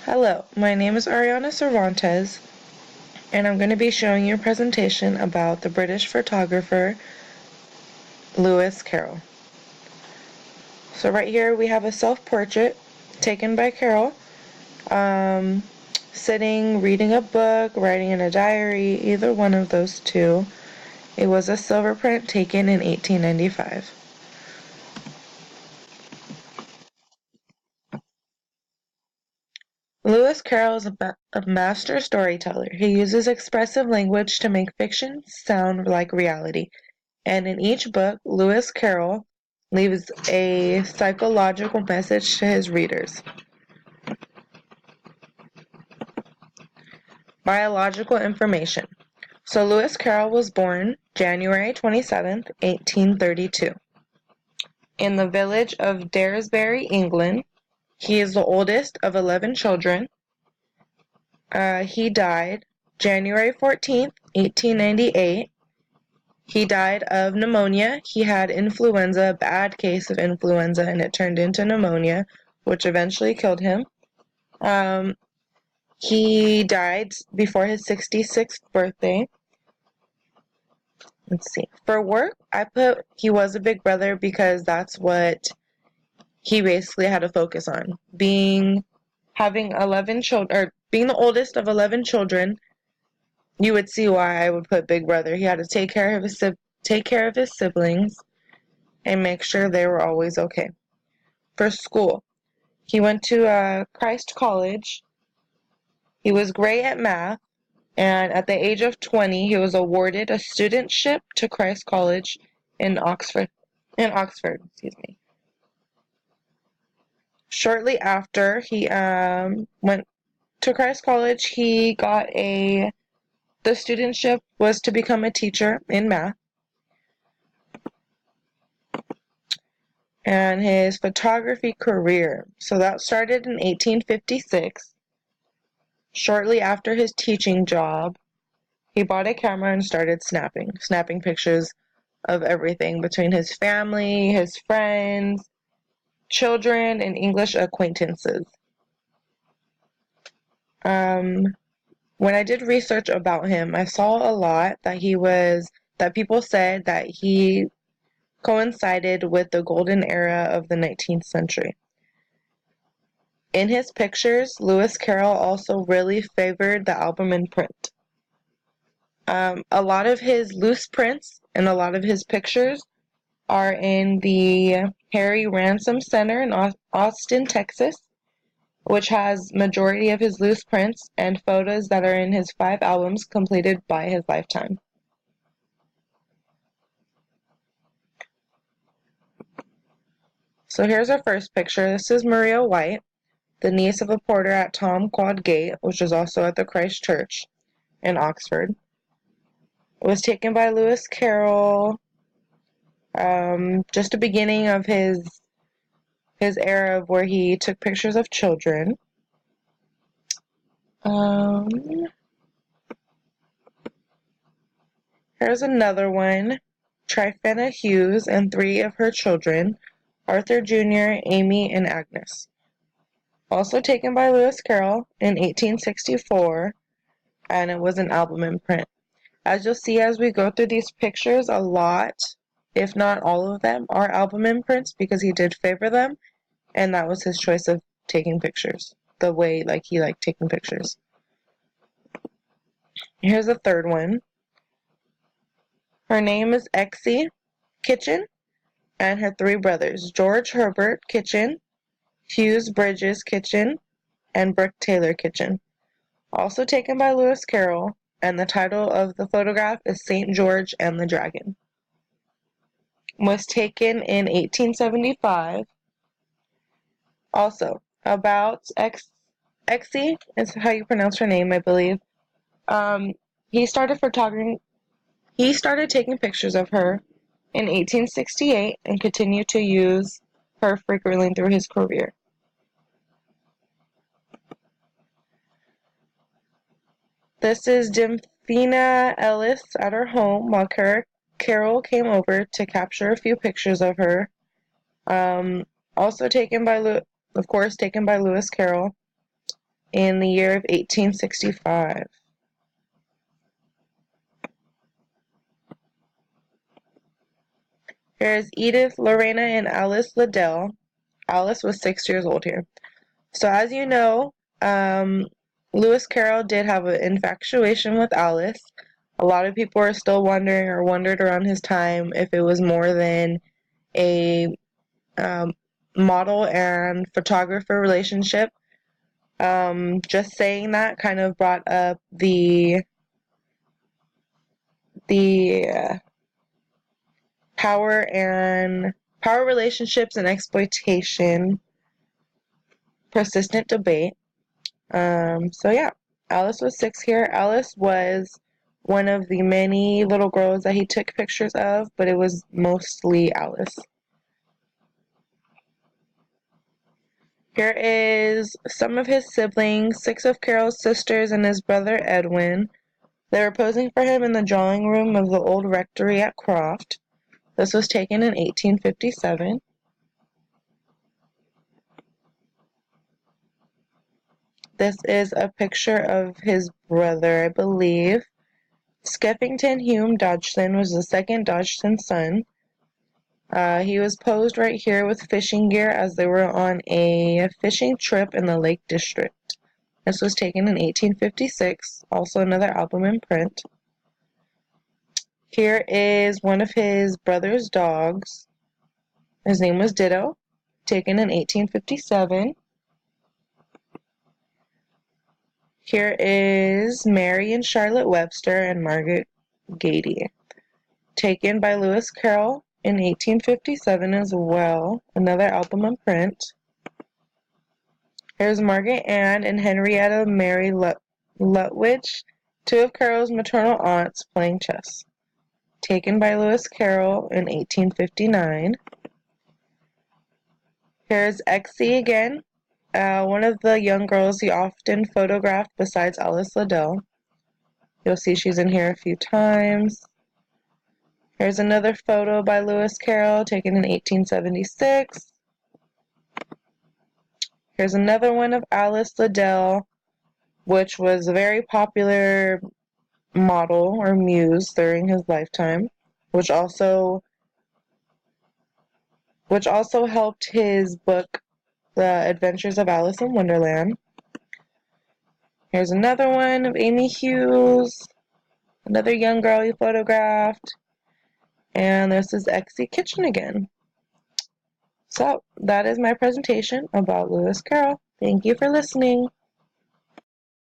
Hello, my name is Ariana Cervantes, and I'm going to be showing you a presentation about the British photographer Lewis Carroll. So right here we have a self-portrait taken by Carroll, sitting, reading a book, writing in a diary, either one of those two. It was a silver print taken in 1895. Lewis Carroll is a master storyteller. He uses expressive language to make fiction sound like reality. And in each book, Lewis Carroll leaves a psychological message to his readers. Biological information. So Lewis Carroll was born January 27th, 1832, in the village of Daresbury, England. He is the oldest of 11 children. He died January 14th, 1898. He died of pneumonia. He had influenza, a bad case of influenza, and it turned into pneumonia, which eventually killed him. He died before his 66th birthday. Let's see. For work, I put he was a big brother because that's what he basically had to focus on. Having 11 children, or being the oldest of 11 children, you would see why I would put big brother. He had to take care of his siblings and make sure they were always okay. For school, he went to Christ College. He was great at math, and at the age of 20, he was awarded a studentship to Christ College in Oxford. Shortly after he went to Christ College, he got the studentship was to become a teacher in math. And his photography career. So that started in 1856. Shortly after his teaching job, he bought a camera and started snapping pictures of everything between his family, his friends, children, and English acquaintances. When I did research about him, I saw a lot that people said that he coincided with the golden era of the 19th century. In his pictures, Lewis Carroll also really favored the album in print. A lot of his loose prints and a lot of his pictures are in the Harry Ransom Center in Austin, Texas, which has majority of his loose prints and photos that are in his 5 albums completed by his lifetime. So here's our first picture. This is Maria White, the niece of a porter at Tom Quad Gate, which is also at the Christ Church in Oxford. It was taken by Lewis Carroll, just the beginning of his era of where he took pictures of children. Here's another one. Tryphena Hughes and 3 of her children, Arthur Jr., Amy, and Agnes. Also taken by Lewis Carroll in 1864, and it was an album in print. As you'll see as we go through these pictures, a lot, if not all of them, are album imprints because he did favor them, and that was his choice of taking pictures, the way he liked taking pictures. Here's a third one. Her name is Exie Kitchen, and her 3 brothers, George Herbert Kitchen, Hughes Bridges Kitchen, and Brooke Taylor Kitchen. Also taken by Lewis Carroll, and the title of the photograph is St. George and the Dragon. Was taken in 1875. Also, about Exie is how you pronounce her name, I believe. He started taking pictures of her in 1868 and continued to use her frequently through his career. This is Dymphina Ellis at her home while Carroll came over to capture a few pictures of her. Also taken by Lewis Carroll in the year of 1865. Here's Edith, Lorena, and Alice Liddell. Alice was 6 years old here. So as you know, Lewis Carroll did have an infatuation with Alice. A lot of people are still wondering or wondered around his time if it was more than a model and photographer relationship. Just saying that kind of brought up the power relationships and exploitation persistent debate. So yeah, Alice was 6 here. Alice was one of the many little girls that he took pictures of, but it was mostly Alice. Here is some of his siblings, 6 of Carroll's sisters and his brother Edwin. They were posing for him in the drawing room of the old rectory at Croft. This was taken in 1857. This is a picture of his brother, I believe. Skeffington Hume Dodgson was the second Dodgson son. He was posed right here with fishing gear as they were on a fishing trip in the Lake District. This was taken in 1856, also another album in print. Here is one of his brother's dogs. His name was Ditto, taken in 1857. Here is Mary and Charlotte Webster and Margaret Gady, taken by Lewis Carroll in 1857 as well, another album in print. Here's Margaret Ann and Henrietta Mary Lutwidge, 2 of Carroll's maternal aunts, playing chess, taken by Lewis Carroll in 1859. Here's Exie again, one of the young girls he often photographed besides Alice Liddell. You'll see she's in here a few times. Here's another photo by Lewis Carroll taken in 1876. Here's another one of Alice Liddell, which was a very popular model or muse during his lifetime, which also helped his book, The Adventures of Alice in Wonderland. Here's another one of Amy Hughes, another young girl he photographed. And this is Exie Kitchen again. So that is my presentation about Lewis Carroll. Thank you for listening.